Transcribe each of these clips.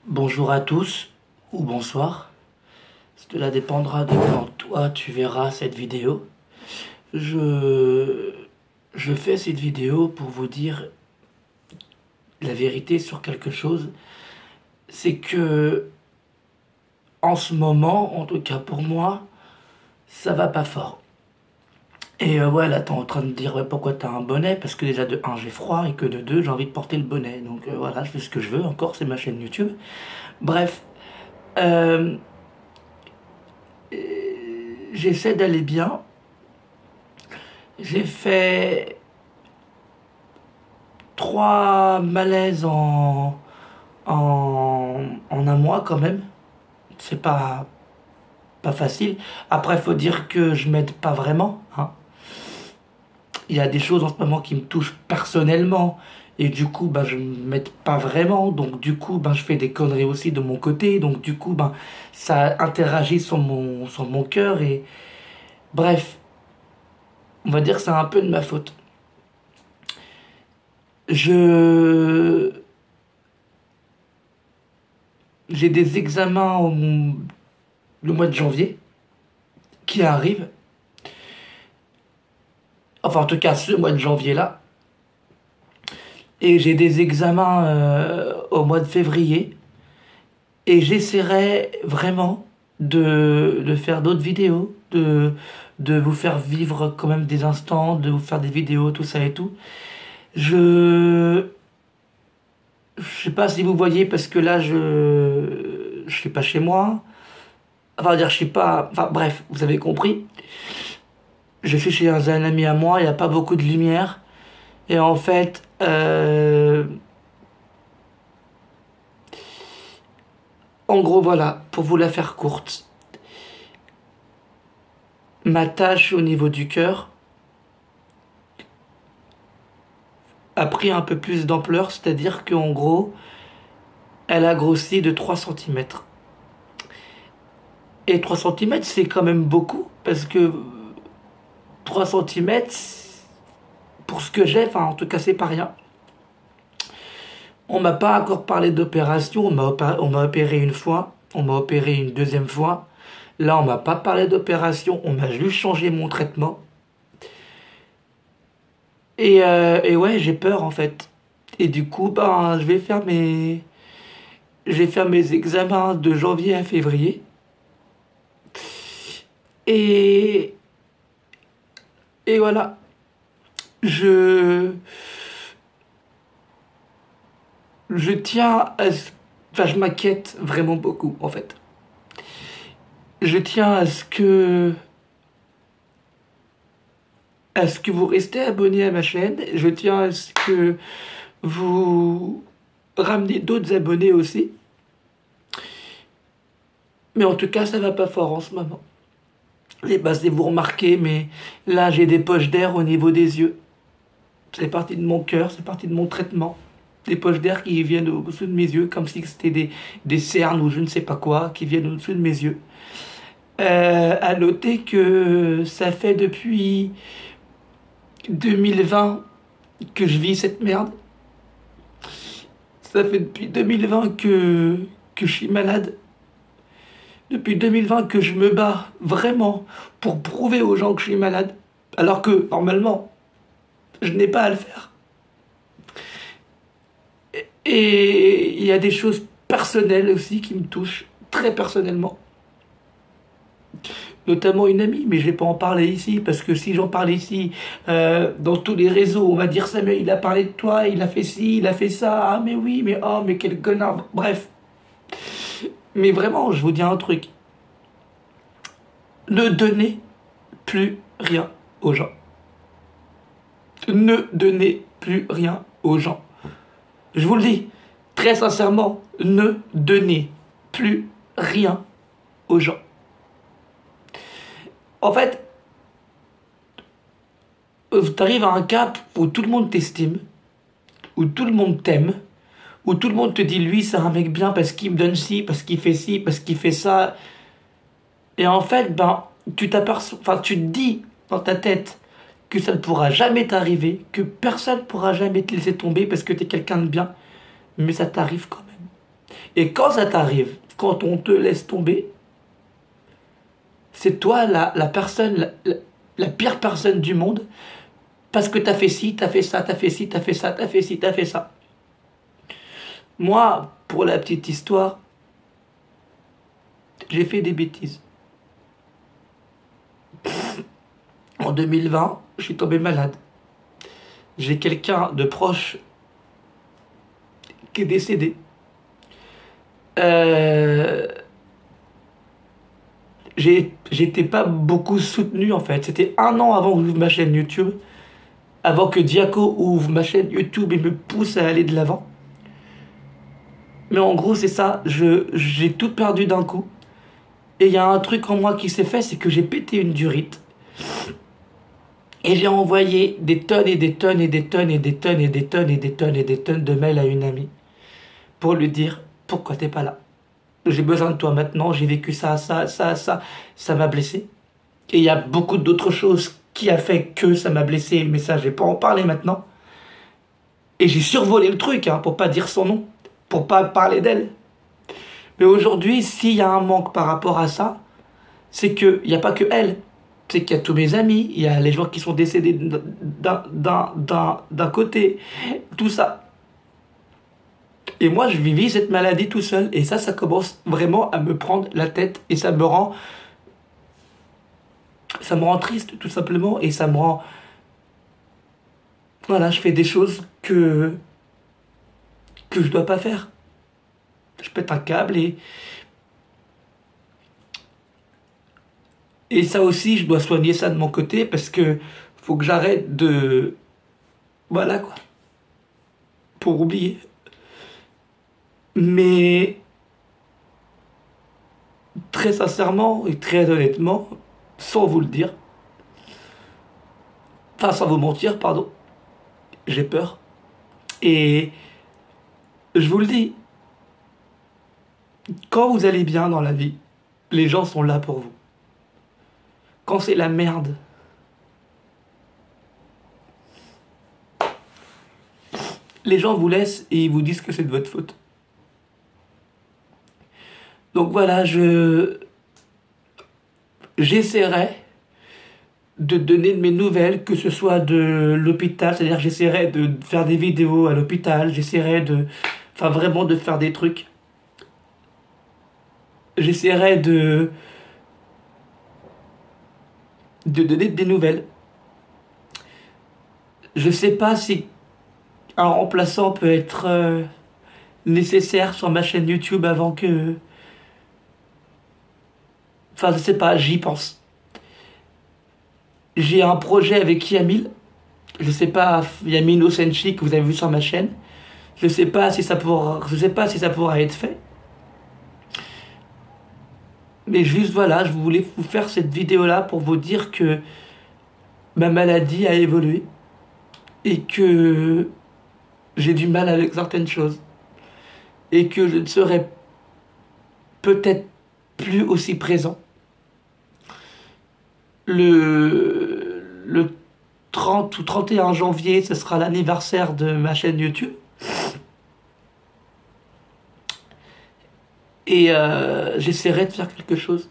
Bonjour à tous, ou bonsoir. Cela dépendra de quand toi tu verras cette vidéo. Je, je fais cette vidéo pour vous dire la vérité sur quelque chose. C'est que, en ce moment, en tout cas pour moi, ça va pas fort. Et ouais, là t'es en train de dire ouais, pourquoi t'as un bonnet? Parce que déjà de un j'ai froid et que de 2 j'ai envie de porter le bonnet. Donc voilà, je fais ce que je veux, encore c'est ma chaîne YouTube. Bref, euh, j'essaie d'aller bien. J'ai fait 3 malaises en un mois quand même. C'est pas facile. Après, faut dire que je m'aide pas vraiment, hein. Il y a des choses en ce moment qui me touchent personnellement. Et du coup, bah, je m'aide pas vraiment. Donc du coup, bah, je fais des conneries aussi de mon côté. Donc du coup, bah, ça interagit sur mon cœur. Et bref, on va dire que c'est un peu de ma faute. Je J'ai des examens le mois de janvier qui arrivent. Enfin, en tout cas, ce mois de janvier-là. Et j'ai des examens au mois de février. Et j'essaierai vraiment de faire d'autres vidéos, de vous faire vivre quand même des instants, de vous faire des vidéos, tout ça et tout. Je je sais pas si vous voyez parce que là je suis pas chez moi. Enfin dire je suis pas. Enfin bref, vous avez compris. Je suis chez un ami à moi, il n'y a pas beaucoup de lumière. Et en fait, en gros, voilà, pour vous la faire courte, ma tâche au niveau du cœur a pris un peu plus d'ampleur, c'est-à-dire qu'en gros, elle a grossi de 3 centimètres. Et 3 centimètres, c'est quand même beaucoup, parce que 3 centimètres, pour ce que j'ai, enfin en tout cas c'est pas rien. On m'a pas encore parlé d'opération, on m'a opéré une fois, on m'a opéré une deuxième fois. Là, on m'a pas parlé d'opération, on m'a juste changé mon traitement. Et ouais, j'ai peur en fait. Et du coup, ben, je vais faire mes examens de janvier à février. Et, et voilà, je, je tiens à enfin, je m'inquiète vraiment beaucoup en fait. Je tiens à ce que vous restez abonné à ma chaîne. Je tiens à ce que vous ramenez d'autres abonnés aussi. Mais en tout cas, ça va pas fort en ce moment. Et bah, c'est vous remarquez, mais là, j'ai des poches d'air au niveau des yeux. C'est parti de mon cœur, c'est parti de mon traitement. Des poches d'air qui viennent au-dessous de mes yeux, comme si c'était des cernes ou je ne sais pas quoi, qui viennent au-dessous de mes yeux. À noter que ça fait depuis 2020 que je vis cette merde. Ça fait depuis 2020 que je suis malade. Depuis 2020 que je me bats vraiment pour prouver aux gens que je suis malade. Alors que, normalement, je n'ai pas à le faire. Et il y a des choses personnelles aussi qui me touchent, très personnellement. Notamment une amie, mais je vais pas en parler ici, parce que si j'en parle ici, dans tous les réseaux, on va dire ça, mais il a parlé de toi, il a fait ci, il a fait ça, ah mais oui, mais oh, mais quel connard, bref. Mais vraiment, je vous dis un truc, ne donnez plus rien aux gens. Ne donnez plus rien aux gens. Je vous le dis, très sincèrement, ne donnez plus rien aux gens. En fait, tu arrives à un cap où tout le monde t'estime, où tout le monde t'aime, où tout le monde te dit lui c'est un mec bien parce qu'il me donne ci, parce qu'il fait ça. Et en fait, ben, tu te dis dans ta tête que ça ne pourra jamais t'arriver, que personne ne pourra jamais te laisser tomber parce que t'es quelqu'un de bien, mais ça t'arrive quand même. Et quand ça t'arrive, quand on te laisse tomber, c'est toi la personne, la pire personne du monde, parce que t'as fait ci, t'as fait ça, t'as fait ci, t'as fait ça, t'as fait ci, t'as fait ça. Moi, pour la petite histoire, j'ai fait des bêtises. En 2020, je suis tombé malade. J'ai quelqu'un de proche qui est décédé. J'étais pas beaucoup soutenu en fait. C'était un an avant que j'ouvre ma chaîne YouTube, avant que Diaco ouvre ma chaîne YouTube et me pousse à aller de l'avant. Mais en gros, c'est ça. J'ai tout perdu d'un coup. Et il y a un truc en moi qui s'est fait, c'est que j'ai pété une durite. Et j'ai envoyé des tonnes et des tonnes et des tonnes et des tonnes et des tonnes et des tonnes et des tonnes de mails à une amie pour lui dire pourquoi t'es pas là. J'ai besoin de toi maintenant, j'ai vécu ça, ça m'a blessé. Et il y a beaucoup d'autres choses qui a fait que ça m'a blessé, mais ça, je vais pas en parler maintenant. Et j'ai survolé le truc, hein, pour pas dire son nom, pour pas parler d'elle. Mais aujourd'hui, s'il y a un manque par rapport à ça, c'est qu'il n'y a pas que elle. C'est qu'il y a tous mes amis, il y a les gens qui sont décédés d'un côté, tout ça. Et moi, je vivais cette maladie tout seul. Et ça commence vraiment à me prendre la tête. Et ça me rend triste, tout simplement. Et ça me rend... Voilà, je fais des choses que je dois pas faire. Je pète un câble et ça aussi, je dois soigner ça de mon côté parce que faut que j'arrête de... Voilà, quoi. Pour oublier. Mais très sincèrement et très honnêtement, sans vous le dire, enfin sans vous mentir, pardon, j'ai peur. Et je vous le dis, quand vous allez bien dans la vie, les gens sont là pour vous. Quand c'est la merde, les gens vous laissent et ils vous disent que c'est de votre faute. Donc voilà, j'essaierai de donner de mes nouvelles, que ce soit de l'hôpital, c'est-à-dire j'essaierai de faire des vidéos à l'hôpital, j'essaierai enfin vraiment de faire des trucs. J'essaierai de donner des nouvelles. Je sais pas si un remplaçant peut être nécessaire sur ma chaîne YouTube avant que... Enfin, je sais pas, j'y pense. J'ai un projet avec Yamil. Je sais pas, Yamil Osenchi que vous avez vu sur ma chaîne. Je sais pas si ça pourra être fait. Mais juste voilà, je voulais vous faire cette vidéo-là pour vous dire que ma maladie a évolué et que j'ai du mal avec certaines choses et que je ne serai peut-être plus aussi présent. Le 30 ou 31 janvier, ce sera l'anniversaire de ma chaîne YouTube. Et j'essaierai de faire quelque chose.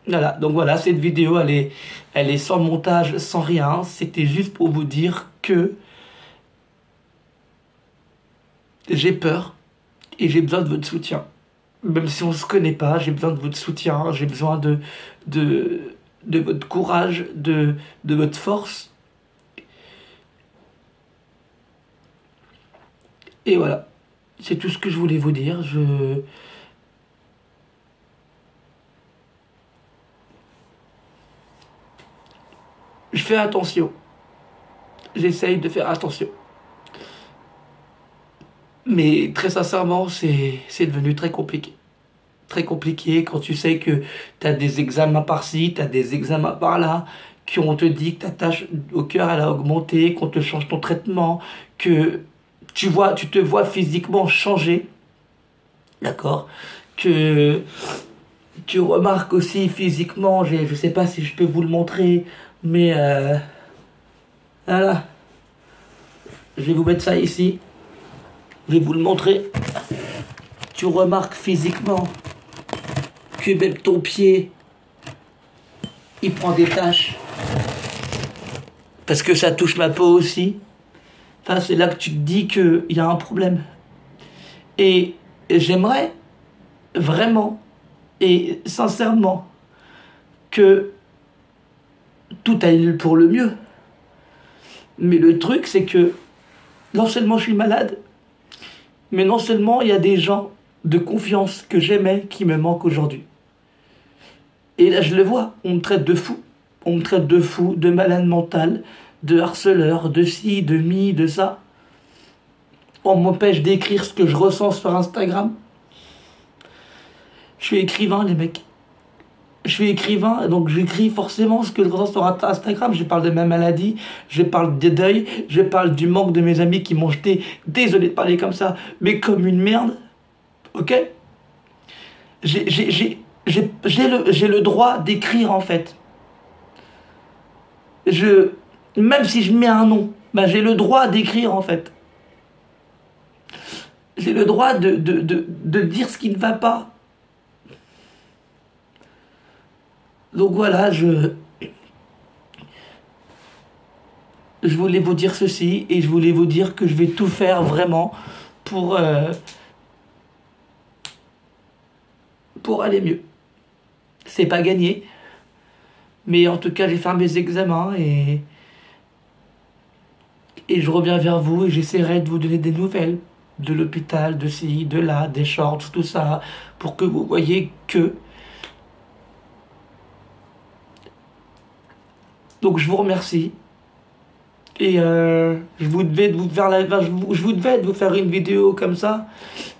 Voilà, donc voilà, cette vidéo, elle est sans montage, sans rien. C'était juste pour vous dire que j'ai peur et j'ai besoin de votre soutien. Même si on ne se connaît pas, j'ai besoin de votre soutien, j'ai besoin de votre courage, de votre force. Et voilà, c'est tout ce que je voulais vous dire. Je fais attention. J'essaye de faire attention. Mais très sincèrement, c'est devenu très compliqué. Très compliqué quand tu sais que tu as des examens par-ci, tu as des examens par-là, qu'on te dit que ta tâche au cœur elle a augmenté, qu'on te change ton traitement, que tu te vois physiquement changer, d'accord, que tu remarques aussi physiquement, je sais pas si je peux vous le montrer, mais voilà, je vais vous mettre ça ici, je vais vous le montrer. tu remarques physiquement que même ton pied, il prend des taches. Parce que ça touche ma peau aussi. Enfin, c'est là que tu te dis qu'il y a un problème. Et j'aimerais vraiment et sincèrement que tout aille pour le mieux. Mais le truc, c'est que non seulement je suis malade, mais non seulement il y a des gens de confiance que j'aimais qui me manquent aujourd'hui. Et là, je le vois, on me traite de fou. On me traite de fou, de malade mental, de harceleur, de ci, de mi, de ça. On m'empêche d'écrire ce que je ressens sur Instagram. Je suis écrivain, les mecs. Je suis écrivain, donc j'écris forcément ce que je ressens sur Instagram. Je parle de ma maladie, je parle des deuils, je parle du manque de mes amis qui m'ont jeté, désolé de parler comme ça, mais comme une merde. Ok? J'ai le droit d'écrire, en fait. Même si je mets un nom, ben j'ai le droit d'écrire, en fait. J'ai le droit de dire ce qui ne va pas. Donc voilà, je voulais vous dire ceci et je voulais vous dire que je vais tout faire vraiment pour aller mieux. C'est pas gagné, mais en tout cas j'ai fait mes examens et je reviens vers vous et j'essaierai de vous donner des nouvelles de l'hôpital, de ci, de là, des shorts, tout ça, pour que vous voyez que... Donc je vous remercie. Et je vous devais de vous faire une vidéo comme ça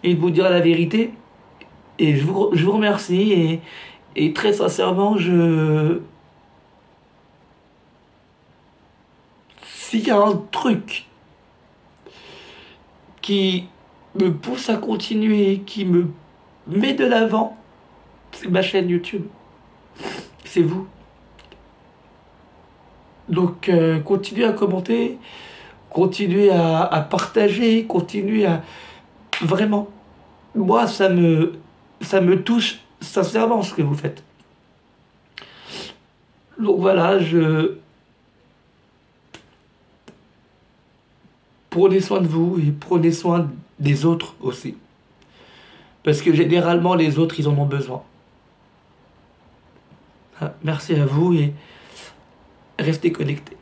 et de vous dire la vérité. Et je vous remercie et très sincèrement, s'il y a un truc qui me pousse à continuer, qui me met de l'avant, c'est ma chaîne YouTube. C'est vous. Donc continuez à commenter, continuez à partager, continuez à... Vraiment, moi ça me touche sincèrement ce que vous faites. Donc voilà, prenez soin de vous et prenez soin des autres aussi. Parce que généralement les autres ils en ont besoin. Merci à vous et restez connectés.